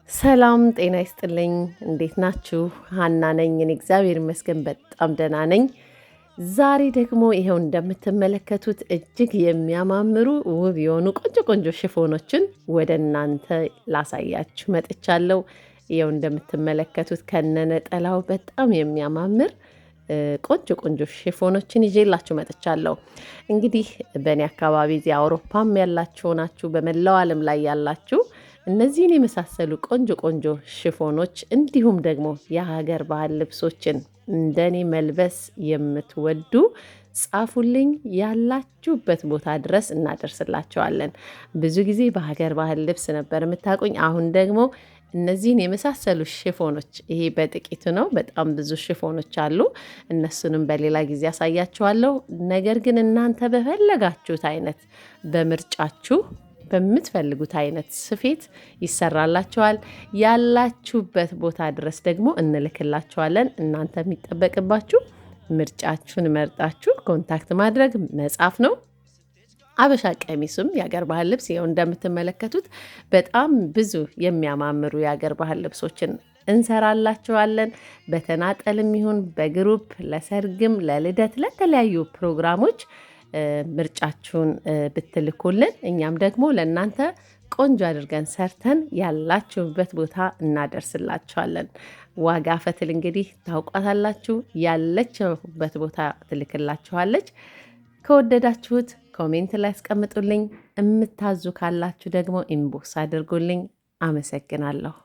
ሰላም ጤና ይስጥልኝ። እንዴት ናችሁ? ሀና ነኝ። እኔ እግዚአብሔር ይመስገን በጣም ደህና ነኝ። ዛሬ ደግሞ ይኸው እንደምትመለከቱት እጅግ የሚያማምሩ ውብ የሆኑ ቆንጆ ቆንጆ ሽፎኖችን ወደ እናንተ ላሳያችሁ መጥቻለሁ። ይኸው እንደምትመለከቱት ከነነጠላው በጣም የሚያማምር ቆንጆ ቆንጆ ሽፎኖችን ይዤላችሁ መጥቻለሁ። እንግዲህ በእኔ አካባቢ እዚህ አውሮፓም ያላችሁ ናችሁ፣ በመላው ዓለም ላይ ያላችሁ እነዚህን የመሳሰሉ ቆንጆ ቆንጆ ሽፎኖች እንዲሁም ደግሞ የሀገር ባህል ልብሶችን እንደኔ መልበስ የምትወዱ ጻፉልኝ፣ ያላችሁበት ቦታ ድረስ እናደርስላቸዋለን። ብዙ ጊዜ በሀገር ባህል ልብስ ነበር የምታውቁኝ። አሁን ደግሞ እነዚህን የመሳሰሉ ሽፎኖች፣ ይሄ በጥቂቱ ነው፣ በጣም ብዙ ሽፎኖች አሉ። እነሱንም በሌላ ጊዜ ያሳያችኋለሁ። ነገር ግን እናንተ በፈለጋችሁት አይነት በምርጫችሁ በምትፈልጉት አይነት ስፌት ይሰራላችኋል። ያላችሁበት ቦታ ድረስ ደግሞ እንልክላችኋለን። እናንተ የሚጠበቅባችሁ ምርጫችሁን መርጣችሁ ኮንታክት ማድረግ መጻፍ ነው። አበሻ ቀሚሱም የአገር ባህል ልብስ ይኸው እንደምትመለከቱት በጣም ብዙ የሚያማምሩ የአገር ባህል ልብሶችን እንሰራላችኋለን። በተናጠልም ይሁን በግሩፕ፣ ለሰርግም፣ ለልደት፣ ለተለያዩ ፕሮግራሞች ምርጫችሁን ብትልኩልን እኛም ደግሞ ለእናንተ ቆንጆ አድርገን ሰርተን ያላችሁበት ቦታ እናደርስላችኋለን። ዋጋ ፈትል እንግዲህ ታውቋታላችሁ። ያለችበት ቦታ ትልክላችኋለች። ከወደዳችሁት ኮሜንት ላይ አስቀምጡልኝ። የምታዙ ካላችሁ ደግሞ ኢንቦክስ አድርጉልኝ። አመሰግናለሁ።